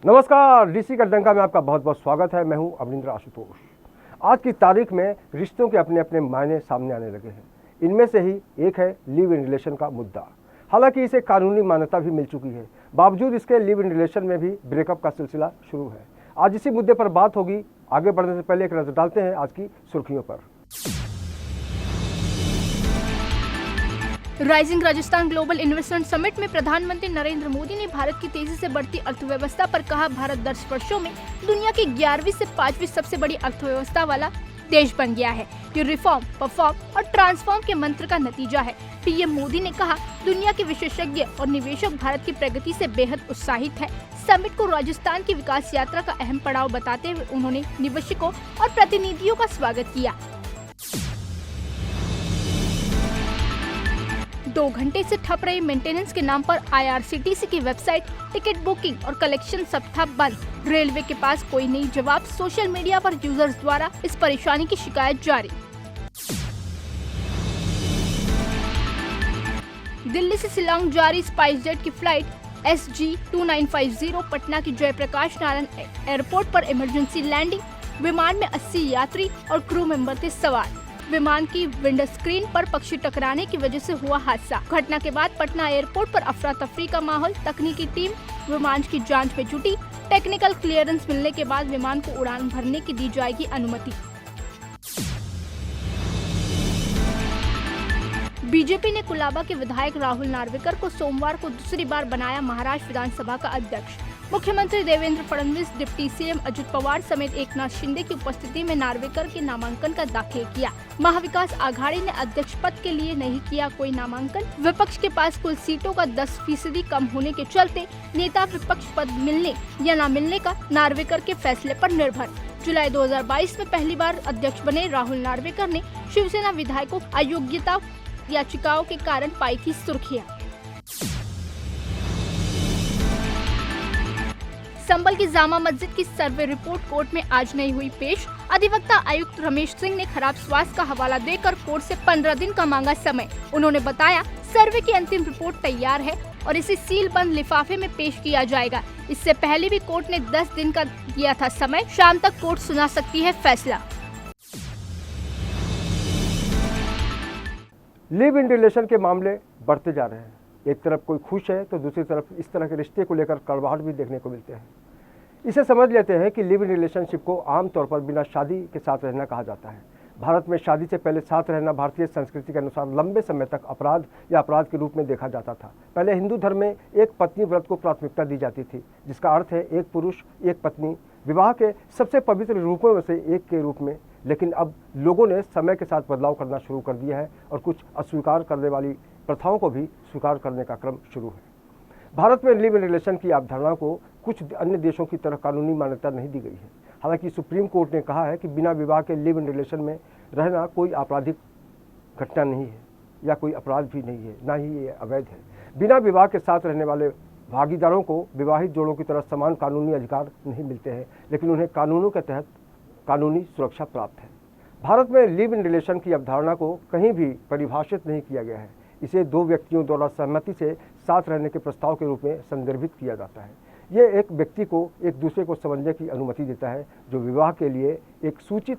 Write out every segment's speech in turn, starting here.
नमस्कार, डीसी का डंका में आपका बहुत बहुत स्वागत है। मैं हूं अमरिंदर आशुतोष। आज की तारीख में रिश्तों के अपने अपने मायने सामने आने लगे हैं। इनमें से ही एक है लिव इन रिलेशन का मुद्दा। हालांकि इसे कानूनी मान्यता भी मिल चुकी है, बावजूद इसके लिव इन रिलेशन में भी ब्रेकअप का सिलसिला शुरू है। आज इसी मुद्दे पर बात होगी। आगे बढ़ने से पहले एक नजर डालते हैं आज की सुर्खियों पर। Rising Rajasthan global investment summit में प्रधानमंत्री नरेंद्र मोदी ने भारत की तेजी से बढ़ती अर्थव्यवस्था पर कहा, भारत 10 वर्षों में दुनिया की 11वीं से 5वीं सबसे बड़ी अर्थव्यवस्था वाला देश बन गया है। ये रिफॉर्म, परफॉर्म और ट्रांसफॉर्म के मंत्र का नतीजा है। पीएम मोदी ने कहा, दुनिया के विशेषज्ञ और निवेशक भारत की प्रगति से बेहद उत्साहित है। समिट को राजस्थान की विकास यात्रा का अहम पड़ाव बताते हुए उन्होंने निवेशकों और प्रतिनिधियों का स्वागत किया। 2 घंटे से ठप रही मेंटेनेंस के नाम पर IRCTC की वेबसाइट, टिकट बुकिंग और कलेक्शन सब था बंद। रेलवे के पास कोई नहीं जवाब। सोशल मीडिया पर यूजर्स द्वारा इस परेशानी की शिकायत जारी। दिल्ली से शिलांग जारी स्पाइस जेट की फ्लाइट SG2950 पटना की जयप्रकाश नारायण एयरपोर्ट पर इमरजेंसी लैंडिंग। विमान में 80 यात्री और क्रू मेंबर थे सवार। विमान की विंडो स्क्रीन पर पक्षी टकराने की वजह से हुआ हादसा। घटना के बाद पटना एयरपोर्ट पर अफरा तफरी का माहौल। तकनीकी टीम विमान की जांच में जुटी। टेक्निकल क्लियरेंस मिलने के बाद विमान को उड़ान भरने की दी जाएगी अनुमति। बीजेपी ने कुलाबा के विधायक राहुल नार्वेकर को सोमवार को दूसरी बार बनाया महाराष्ट्र विधानसभा का अध्यक्ष। मुख्यमंत्री देवेंद्र फडणवीस, डिप्टी सीएम अजित पवार समेत एकनाथ शिंदे की उपस्थिति में नार्वेकर के नामांकन का दाखिल किया। महाविकास आघाड़ी ने अध्यक्ष पद के लिए नहीं किया कोई नामांकन। विपक्ष के पास कुल सीटों का 10% कम होने के चलते नेता विपक्ष पद मिलने या न मिलने का नार्वेकर के फैसले पर निर्भर। जुलाई 2022 में पहली बार अध्यक्ष बने राहुल नार्वेकर ने शिवसेना विधायकों अयोग्यता याचिकाओं के कारण पाई थी सुर्खियां। संभल की जामा मस्जिद की सर्वे रिपोर्ट कोर्ट में आज नहीं हुई पेश। अधिवक्ता आयुक्त रमेश सिंह ने खराब स्वास्थ्य का हवाला देकर कोर्ट से 15 दिन का मांगा समय। उन्होंने बताया, सर्वे की अंतिम रिपोर्ट तैयार है और इसे सील बंद लिफाफे में पेश किया जाएगा। इससे पहले भी कोर्ट ने 10 दिन का दिया था समय। शाम तक कोर्ट सुना सकती है फैसला। लिव इन रिलेशन के मामले बढ़ते जा रहे हैं। एक तरफ कोई खुश है तो दूसरी तरफ इस तरह के रिश्ते को लेकर कड़वाहट भी देखने को मिलते हैं। इसे समझ लेते हैं कि लिव इन रिलेशनशिप को आमतौर पर बिना शादी के साथ रहना कहा जाता है। भारत में शादी से पहले साथ रहना भारतीय संस्कृति के अनुसार लंबे समय तक अपराध या अपराध के रूप में देखा जाता था। पहले हिंदू धर्म में एक पत्नी व्रत को प्राथमिकता दी जाती थी, जिसका अर्थ है एक पुरुष एक पत्नी, विवाह के सबसे पवित्र रूपों में से एक के रूप में। लेकिन अब लोगों ने समय के साथ बदलाव करना शुरू कर दिया है और कुछ अस्वीकार करने वाली प्रथाओं को भी स्वीकार करने का क्रम शुरू है। भारत में लिव इन रिलेशन की अवधारणा को कुछ अन्य देशों की तरह कानूनी मान्यता नहीं दी गई है। हालांकि सुप्रीम कोर्ट ने कहा है कि बिना विवाह के लिव इन रिलेशन में रहना कोई आपराधिक घटना नहीं है या कोई अपराध भी नहीं है, ना ही ये अवैध है। बिना विवाह के साथ रहने वाले भागीदारों को विवाहित जोड़ों की तरह समान कानूनी अधिकार नहीं मिलते हैं, लेकिन उन्हें कानूनों के तहत कानूनी सुरक्षा प्राप्त है। भारत में लिव इन रिलेशन की अवधारणा को कहीं भी परिभाषित नहीं किया गया है। इसे 2 व्यक्तियों द्वारा सहमति से साथ रहने के प्रस्ताव के रूप में संदर्भित किया जाता है। ये एक व्यक्ति को एक दूसरे को समझने की अनुमति देता है, जो विवाह के लिए एक सूचित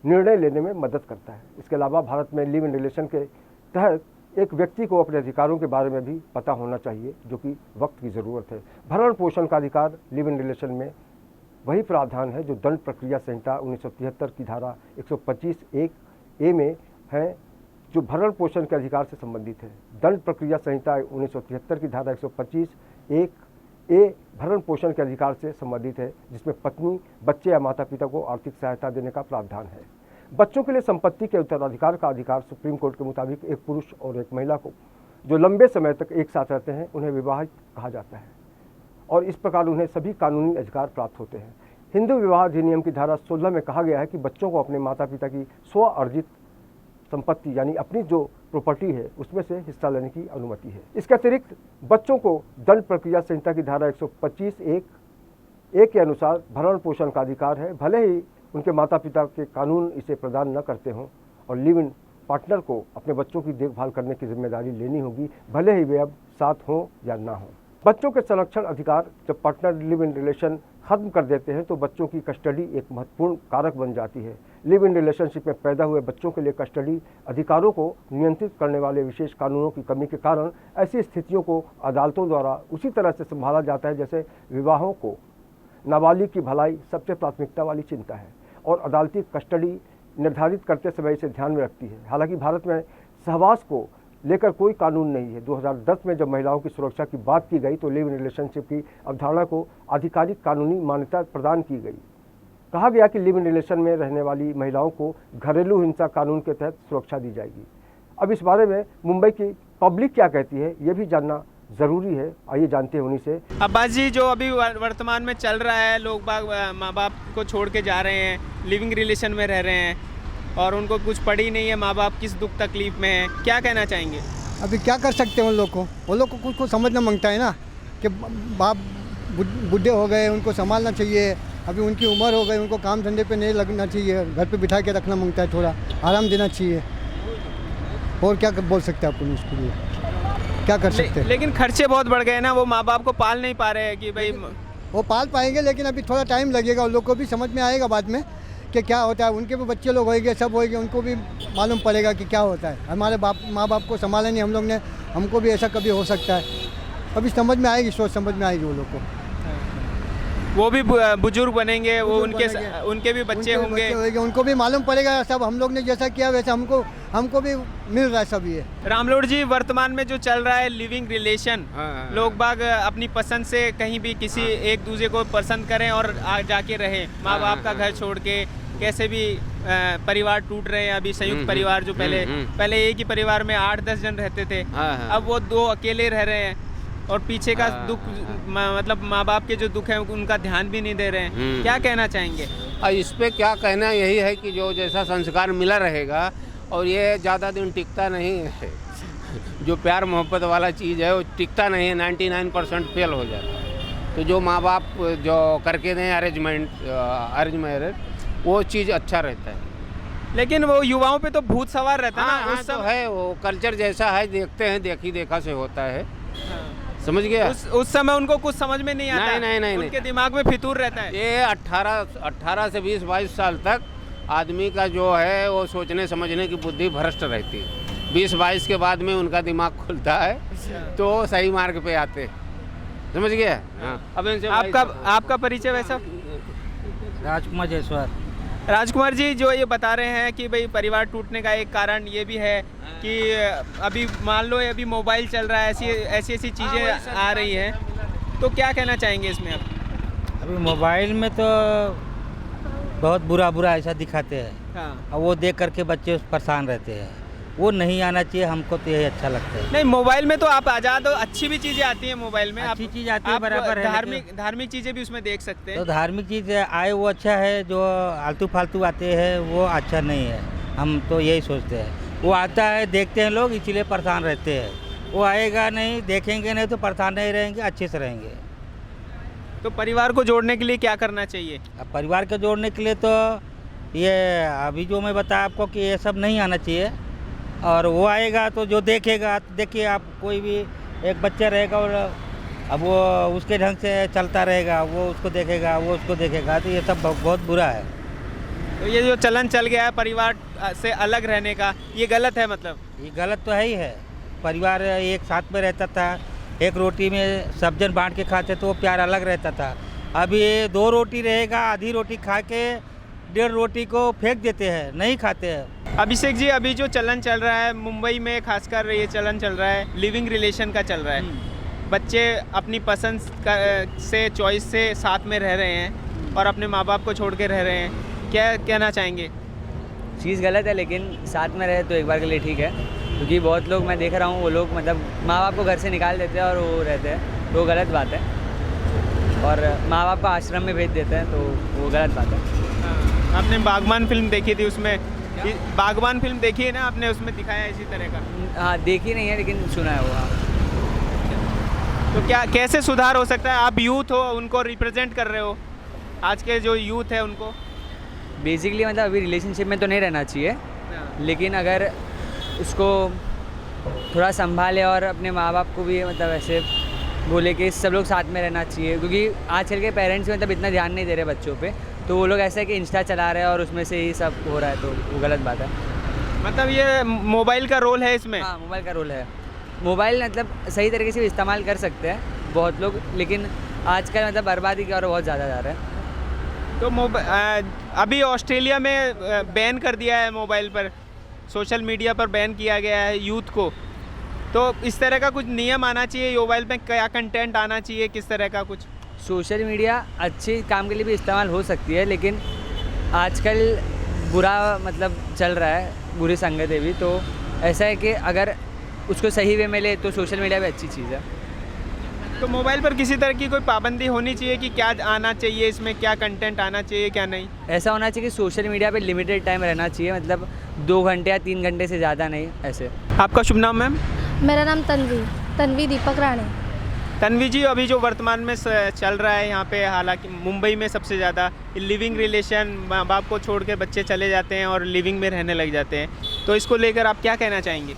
निर्णय लेने में मदद करता है। इसके अलावा भारत में लिव इन रिलेशन के तहत एक व्यक्ति को अपने अधिकारों के बारे में भी पता होना चाहिए, जो कि वक्त की ज़रूरत है। भरण पोषण का अधिकार लिव इन रिलेशन में वही प्रावधान है जो दंड प्रक्रिया संहिता 1973 की धारा 125(1)(a) में है, जो भरण पोषण के अधिकार से संबंधित है। दंड प्रक्रिया संहिता 1973 की धारा 125(1)(a) भरण पोषण के अधिकार से संबंधित है, जिसमें पत्नी, बच्चे या माता पिता को आर्थिक सहायता देने का प्रावधान है। बच्चों के लिए संपत्ति के उत्तराधिकार का अधिकार सुप्रीम कोर्ट के मुताबिक एक पुरुष और एक महिला को जो लंबे समय तक एक साथ रहते हैं उन्हें विवाहित कहा जाता है और इस प्रकार उन्हें सभी कानूनी अधिकार प्राप्त होते हैं। हिंदू विवाह अधिनियम की धारा 16 में कहा गया है कि बच्चों को अपने माता पिता की स्व अर्जित संपत्ति यानी अपनी जो प्रॉपर्टी है उसमें से हिस्सा लेने की अनुमति है। इसके अतिरिक्त बच्चों को दंड प्रक्रिया संहिता की धारा 125(1)(a) के अनुसार भरण पोषण का अधिकार है, भले ही उनके माता पिता के कानून इसे प्रदान न करते हों। और लिव इन पार्टनर को अपने बच्चों की देखभाल करने की जिम्मेदारी लेनी होगी, भले ही वे अब साथ हों या ना हों। बच्चों के संरक्षण अधिकार, जब पार्टनर लिव इन रिलेशन खत्म कर देते हैं तो बच्चों की कस्टडी एक महत्वपूर्ण कारक बन जाती है। लिव इन रिलेशनशिप में पैदा हुए बच्चों के लिए कस्टडी अधिकारों को नियंत्रित करने वाले विशेष कानूनों की कमी के कारण ऐसी स्थितियों को अदालतों द्वारा उसी तरह से संभाला जाता है जैसे विवाहों को। नाबालिग की भलाई सबसे प्राथमिकता वाली चिंता है और अदालती कस्टडी निर्धारित करते समय इसे ध्यान में रखती है। हालांकि भारत में सहवास को लेकर कोई कानून नहीं है। 2010 में जब महिलाओं की सुरक्षा की बात की गई तो लिव इन रिलेशनशिप की अवधारणा को आधिकारिक कानूनी मान्यता प्रदान की गई। कहा गया कि लिव इन रिलेशन में रहने वाली महिलाओं को घरेलू हिंसा कानून के तहत सुरक्षा दी जाएगी। अब इस बारे में मुंबई की पब्लिक क्या कहती है ये भी जानना ज़रूरी है। आइए जानते हैं उन्हीं से। अब्बास जी, जो अभी वर्तमान में चल रहा है, लोग बाग माँ बाप को छोड़ के जा रहे हैं, लिविंग रिलेशन में रह रहे हैं और उनको कुछ पड़ी नहीं है, माँ बाप किस दुख तकलीफ में है, क्या कहना चाहेंगे? अभी क्या कर सकते हैं उन लोग को कुछ समझना मांगता है ना कि बाप बूढ़े हो गए, उनको संभालना चाहिए। अभी उनकी उम्र हो गई, उनको काम धंधे पे नहीं लगना चाहिए, घर पे बिठा के रखना मांगता है, थोड़ा आराम देना चाहिए। और क्या बोल सकते हैं अपन उसके लिए, क्या कर सकते हैं? लेकिन खर्चे बहुत बढ़ गए ना, वो माँ बाप को पाल नहीं पा रहे हैं कि भाई वो पाल पाएंगे, लेकिन अभी थोड़ा टाइम लगेगा। उन लोग को भी समझ में आएगा बाद में कि क्या होता है। उनके भी बच्चे लोग होंगे, सब होंगे, उनको भी मालूम पड़ेगा कि क्या होता है। हमारे माँ बाप को संभाला नहीं हम लोग ने, हमको भी ऐसा कभी हो सकता है। अभी समझ में आएगी, सोच समझ में आएगी वो लोग को। वो भी बुजुर्ग बनेंगे, वो उनके भी बच्चे होंगे, उनको भी मालूम पड़ेगा। सब हम लोग ने जैसा किया वैसा हमको भी मिल रहा है सब ये। रामलोट जी, वर्तमान में जो चल रहा है लिविंग रिलेशन, लोग बाग अपनी पसंद से कहीं भी किसी एक दूसरे को पसंद करें और जाके रहे, माँ बाप का घर छोड़ के। कैसे भी परिवार टूट रहे हैं अभी। संयुक्त परिवार जो पहले एक ही परिवार में 8-10 जन रहते थे, अब वो 2 अकेले रह रहे हैं और पीछे का दुख, मतलब माँ बाप के जो दुख है उनका ध्यान भी नहीं दे रहे हैं। क्या कहना चाहेंगे? इस पे क्या कहना, यही है कि जो जैसा संस्कार मिला रहेगा और ये ज़्यादा दिन टिकता नहीं है। जो प्यार मोहब्बत वाला चीज़ है वो टिकता नहीं है, 99% फेल हो जाता है। तो जो माँ बाप जो करके दें अरेंज मैरिज, वो चीज़ अच्छा रहता है। लेकिन वो युवाओं पे तो भूत सवार रहता है ना। उस सब है, वो कल्चर जैसा है, देखते हैं, देखी देखा से होता है। समझ गया? उस समय उनको कुछ समझ में नहीं आता। नहीं, उनके दिमाग में फितूर रहता है। ये 18 से 20-22 साल तक आदमी का जो है वो सोचने समझने की बुद्धि भ्रष्ट रहती है। 20-22 के बाद में उनका दिमाग खुलता है तो सही मार्ग पे आते। समझ गया? हाँ। अब इनसे आपका परिचय वैसा? राजकुमार जायसवाल। राजकुमार जी, जो ये बता रहे हैं कि भाई परिवार टूटने का एक कारण ये भी है कि अभी मान लो अभी मोबाइल चल रहा है, ऐसी चीज़ें आ रही हैं, तो क्या कहना चाहेंगे इसमें आप? अभी मोबाइल में तो बहुत बुरा ऐसा दिखाते हैं। हाँ। और वो देख करके बच्चे परेशान रहते हैं। वो नहीं आना चाहिए, हमको तो यही अच्छा लगता है। नहीं, मोबाइल में तो आप आज़ाद हो, अच्छी भी चीज़ें आती हैं मोबाइल में, अच्छी चीज़ आती है, बराबर है। धार्मिक चीज़ें भी उसमें देख सकते हैं। तो धार्मिक चीज़ आए वो अच्छा है, जो आलतू फालतू आते हैं वो अच्छा नहीं है। हम तो यही सोचते हैं। वो आता है, देखते हैं लोग, इसीलिए परेशान रहते हैं। वो आएगा नहीं, देखेंगे नहीं तो परेशान नहीं रहेंगे, अच्छे से रहेंगे। तो परिवार को जोड़ने के लिए क्या करना चाहिए? अब परिवार को जोड़ने के लिए तो ये अभी जो मैं बताया आपको कि ये सब नहीं आना चाहिए। और वो आएगा तो जो देखेगा, तो देखिए आप, कोई भी एक बच्चा रहेगा और अब वो उसके ढंग से चलता रहेगा, वो उसको देखेगा, वो उसको देखेगा, तो ये सब बहुत बुरा है। तो ये जो चलन चल गया है परिवार से अलग रहने का, ये गलत है? मतलब ये गलत तो है ही है। परिवार एक साथ में रहता था, एक रोटी में सब जन बांट के खाते तो वो प्यार अलग रहता था। अब ये 2 रोटी रहेगा, आधी रोटी खा के 1.5 रोटी को फेंक देते हैं, नहीं खाते हैं। अभिषेक जी, अभी जो चलन चल रहा है मुंबई में, खासकर ये चलन चल रहा है, लिविंग रिलेशन का चल रहा है। बच्चे अपनी पसंद से, चॉइस से साथ में रह रहे हैं और अपने माँ बाप को छोड़ के रह रहे हैं। क्या कहना चाहेंगे? चीज़ गलत है, लेकिन साथ में रहे तो एक बार के लिए ठीक है। क्योंकि बहुत लोग मैं देख रहा हूँ, वो लोग मतलब माँ बाप को घर से निकाल देते हैं और वो रहते हैं, तो वो गलत बात है। और माँ बाप को आश्रम में भेज देते हैं, तो वो गलत बात है। आपने बागबान फिल्म देखी थी, उसमें बागबान फिल्म देखी है ना आपने? उसमें दिखाया है इसी तरह का। हाँ, देखी नहीं है लेकिन सुना है वो। हाँ। तो क्या, कैसे सुधार हो सकता है? आप यूथ हो, उनको रिप्रेजेंट कर रहे हो, आज के जो यूथ है उनको। बेसिकली मतलब अभी रिलेशनशिप में तो नहीं रहना चाहिए, लेकिन अगर उसको थोड़ा संभाले और अपने माँ बाप को भी मतलब ऐसे बोले कि सब लोग साथ में रहना चाहिए, क्योंकि आजकल के पेरेंट्स मतलब इतना ध्यान नहीं दे रहे बच्चों पे, तो वो लोग ऐसा है कि इंस्टा चला रहे हैं और उसमें से ही सब हो रहा है, तो वो गलत बात है। मतलब ये मोबाइल का रोल है इसमें? हाँ, मोबाइल का रोल है। मोबाइल मतलब सही तरीके से भी इस्तेमाल कर सकते हैं बहुत लोग, लेकिन आजकल मतलब बर्बादी की ओर बहुत ज़्यादा जा रहा है। तो अभी ऑस्ट्रेलिया में बैन कर दिया है मोबाइल पर, सोशल मीडिया पर बैन किया गया है यूथ को, तो इस तरह का कुछ नियम आना चाहिए, मोबाइल पे क्या कंटेंट आना चाहिए, किस तरह का कुछ? सोशल मीडिया अच्छे काम के लिए भी इस्तेमाल हो सकती है, लेकिन आजकल बुरा मतलब चल रहा है, बुरी संगत है भी, तो ऐसा है कि अगर उसको सही वे में ले तो सोशल मीडिया भी अच्छी चीज़ है। तो मोबाइल पर किसी तरह की कोई पाबंदी होनी चाहिए कि क्या आना चाहिए, इसमें क्या कंटेंट आना चाहिए, क्या नहीं? ऐसा होना चाहिए कि सोशल मीडिया पे लिमिटेड टाइम रहना चाहिए, मतलब 2 घंटे या 3 घंटे से ज़्यादा नहीं ऐसे। आपका शुभ नाम मैम? मेरा नाम तन्वी दीपक राणे। तन्वी जी, अभी जो वर्तमान में चल रहा है यहाँ पे, हालांकि मुंबई में सबसे ज़्यादा लिविंग रिलेशन, माँ बाप को छोड़ के बच्चे चले जाते हैं और लिविंग में रहने लग जाते हैं, तो इसको लेकर आप क्या कहना चाहेंगे?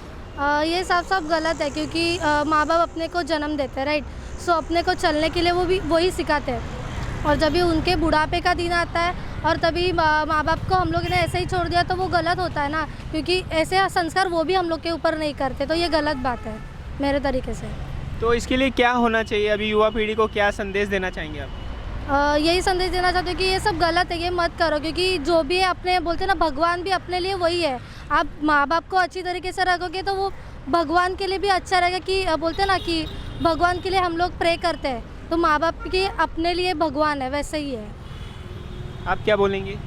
ये साफ गलत है, क्योंकि माँ बाप अपने को जन्म देते हैं, राइट। सो अपने को चलने के लिए वही सिखाते हैं, और जब भी उनके बुढ़ापे का दिन आता है और तभी माँ बाप को हम लोग ने ऐसे ही छोड़ दिया तो वो गलत होता है ना, क्योंकि ऐसे संस्कार वो भी हम लोग के ऊपर नहीं करते, तो ये गलत बात है मेरे तरीके से। तो इसके लिए क्या होना चाहिए? अभी युवा पीढ़ी को क्या संदेश देना चाहेंगे आप? यही संदेश देना चाहते हैं कि ये सब गलत है, ये मत करो, क्योंकि जो भी है अपने बोलते हैं ना, भगवान भी अपने लिए वही है। आप माँ बाप को अच्छी तरीके से रखोगे तो वो भगवान के लिए भी अच्छा रहेगा, कि बोलते हैं ना कि भगवान के लिए हम लोग प्रे करते हैं, तो माँ बाप के अपने लिए भगवान है, वैसे ही है। आप क्या बोलेंगे?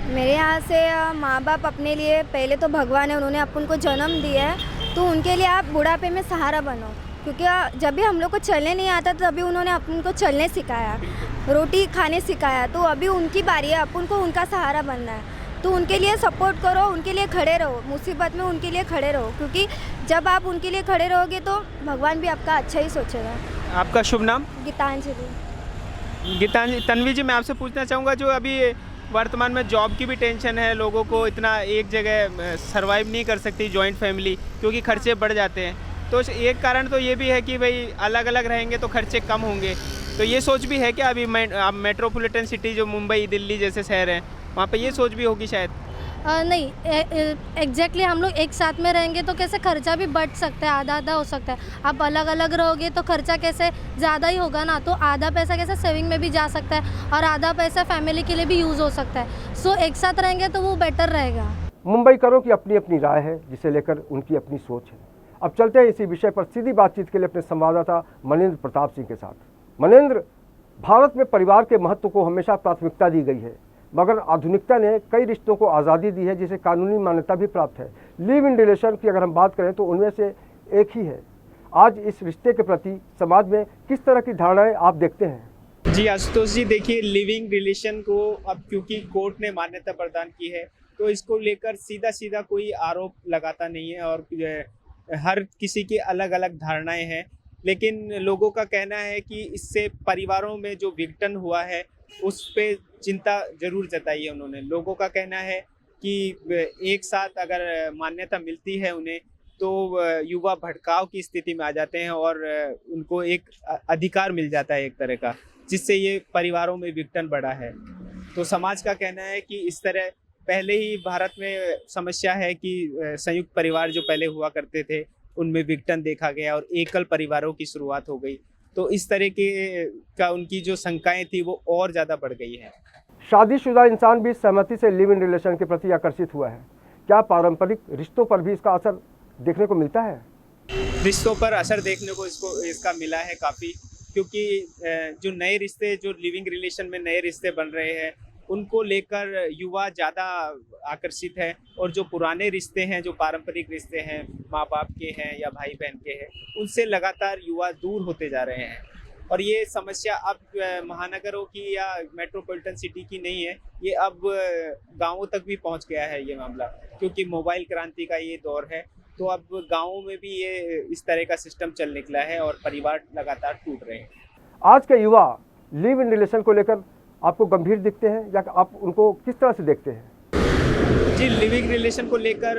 मेरे यहाँ से माँ बाप अपने लिए पहले तो भगवान है, उन्होंने अपन को जन्म दिया है, तो उनके लिए आप बुढ़ापे में सहारा बनो, क्योंकि जब भी हम लोग को चलने नहीं आता तो अभी उन्होंने अपन को चलने सिखाया, रोटी खाने सिखाया, तो अभी उनकी बारी है, अपन को उनका सहारा बनना है, तो उनके लिए सपोर्ट करो, उनके लिए खड़े रहो, मुसीबत में उनके लिए खड़े रहो, क्योंकि जब आप उनके लिए खड़े रहोगे तो भगवान भी आपका अच्छा ही सोचेगा। आपका शुभ नाम? गीतांजलि। तन्वी जी, मैं आपसे पूछना चाहूँगा, जो अभी वर्तमान में जॉब की भी टेंशन है, लोगों को इतना एक जगह सरवाइव नहीं कर सकती जॉइंट फैमिली, क्योंकि खर्चे बढ़ जाते हैं, तो एक कारण तो ये भी है कि भाई अलग अलग रहेंगे तो खर्चे कम होंगे, तो ये सोच भी है कि अभी आप मेट्रोपॉलिटन सिटी जो मुंबई दिल्ली जैसे शहर हैं, वहाँ पे ये सोच भी होगी शायद? नहीं, एग्जैक्टली हम लोग एक साथ में रहेंगे तो कैसे खर्चा भी बढ़ सकता है, आधा आधा हो सकता है। आप अलग अलग रहोगे तो खर्चा कैसे ज़्यादा ही होगा ना, तो आधा पैसा कैसे सेविंग में भी जा सकता है और आधा पैसा फैमिली के लिए भी यूज़ हो सकता है। सो एक साथ रहेंगे तो वो बेटर रहेगा। मुंबईकरों की अपनी अपनी राय है, जिसे लेकर उनकी अपनी सोच है। अब चलते हैं इसी विषय पर सीधी बातचीत के लिए अपने संवाददाता मनेंद्र प्रताप सिंह के साथ। मनेंद्र, भारत में परिवार के महत्व को हमेशा प्राथमिकता दी गई है, मगर आधुनिकता ने कई रिश्तों को आज़ादी दी है, जिसे कानूनी मान्यता भी प्राप्त है। लिव इन रिलेशन की अगर हम बात करें तो उनमें से एक ही है। आज इस रिश्ते के प्रति समाज में किस तरह की धारणाएं आप देखते हैं? जी आशुतोष जी, देखिए, लिविंग रिलेशन को अब क्योंकि कोर्ट ने मान्यता प्रदान की है, तो इसको लेकर सीधा सीधा कोई आरोप लगाता नहीं है, और हर किसी की अलग अलग धारणाएं हैं, लेकिन लोगों का कहना है कि इससे परिवारों में जो विघटन हुआ है उस पे चिंता जरूर जताई है उन्होंने। लोगों का कहना है कि एक साथ अगर मान्यता मिलती है उन्हें, तो युवा भटकाव की स्थिति में आ जाते हैं और उनको एक अधिकार मिल जाता है एक तरह का, जिससे ये परिवारों में विघटन बढ़ा है। तो समाज का कहना है कि इस तरह पहले ही भारत में समस्या है कि संयुक्त परिवार जो पहले हुआ करते थे उनमें विघटन देखा गया और एकल परिवारों की शुरुआत हो गई, तो इस तरह के का उनकी जो शंकाएं थी वो और ज़्यादा बढ़ गई है। शादीशुदा इंसान भी सहमति से लिव इन रिलेशन के प्रति आकर्षित हुआ है। क्या पारंपरिक रिश्तों पर भी इसका असर देखने को मिलता है? रिश्तों पर असर देखने को इसका मिला है काफ़ी, क्योंकि जो नए रिश्ते, जो लिविंग रिलेशन में नए रिश्ते बन रहे हैं, उनको लेकर युवा ज़्यादा आकर्षित है, और जो पुराने रिश्ते हैं, जो पारंपरिक रिश्ते हैं, माँ बाप के हैं या भाई बहन के हैं, उनसे लगातार युवा दूर होते जा रहे हैं। और ये समस्या अब महानगरों की या मेट्रोपॉलिटन सिटी की नहीं है, ये अब गांवों तक भी पहुंच गया है ये मामला, क्योंकि मोबाइल क्रांति का ये दौर है, तो अब गांवों में भी ये इस तरह का सिस्टम चल निकला है और परिवार लगातार टूट रहे हैं। आज के युवा लिव इन रिलेशन को लेकर आपको गंभीर दिखते हैं या आप उनको किस तरह से देखते हैं? जी, लिविंग रिलेशन को लेकर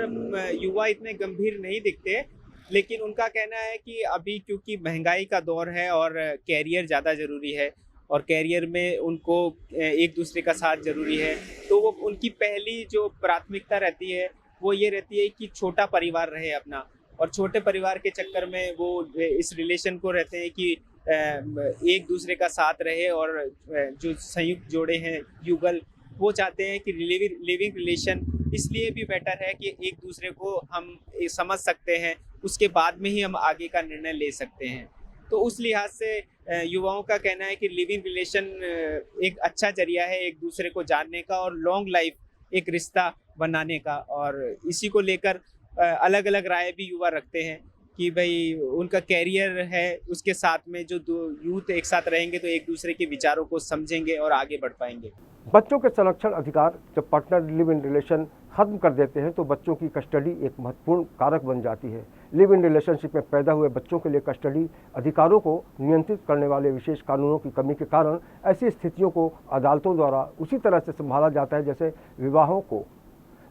युवा इतने गंभीर नहीं दिखते, लेकिन उनका कहना है कि अभी क्योंकि महंगाई का दौर है और कैरियर ज़्यादा ज़रूरी है और कैरियर में उनको एक दूसरे का साथ ज़रूरी है, तो वो उनकी पहली जो प्राथमिकता रहती है वो ये रहती है कि छोटा परिवार रहे अपना, और छोटे परिवार के चक्कर में वो इस रिलेशन को रहते हैं कि एक दूसरे का साथ रहे, और जो संयुक्त जोड़े हैं युगल, वो चाहते हैं कि लिविंग रिलेशन इसलिए भी बेटर है कि एक दूसरे को हम समझ सकते हैं, उसके बाद में ही हम आगे का निर्णय ले सकते हैं। तो उस लिहाज से युवाओं का कहना है कि लिविंग रिलेशन एक अच्छा जरिया है एक दूसरे को जानने का और लॉन्ग लाइफ एक रिश्ता बनाने का, और इसी को लेकर अलग अलग राय भी युवा रखते हैं कि भाई उनका कैरियर है, उसके साथ में जो दो यूथ एक साथ रहेंगे तो एक दूसरे के विचारों को समझेंगे और आगे बढ़ पाएंगे। बच्चों के संरक्षण अधिकार जब पार्टनर लिव इन रिलेशन खत्म कर देते हैं तो बच्चों की कस्टडी एक महत्वपूर्ण कारक बन जाती है। लिव इन रिलेशनशिप में पैदा हुए बच्चों के लिए कस्टडी अधिकारों को नियंत्रित करने वाले विशेष कानूनों की कमी के कारण ऐसी स्थितियों को अदालतों द्वारा उसी तरह से संभाला जाता है जैसे विवाहों को।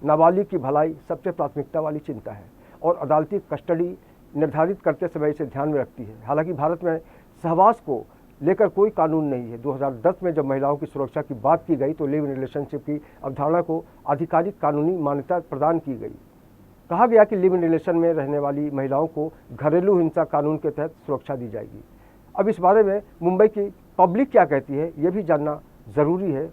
नाबालिग की भलाई सबसे प्राथमिकता वाली चिंता है और अदालती कस्टडी निर्धारित करते समय इसे ध्यान में रखती है। हालांकि भारत में सहवास को लेकर कोई कानून नहीं है। 2010 में जब महिलाओं की सुरक्षा की बात की गई तो लिव इन रिलेशनशिप की अवधारणा को आधिकारिक कानूनी मान्यता प्रदान की गई। कहा गया कि लिव इन रिलेशन में रहने वाली महिलाओं को घरेलू हिंसा कानून के तहत सुरक्षा दी जाएगी। अब इस बारे में मुंबई की पब्लिक क्या कहती है ये भी जानना ज़रूरी है।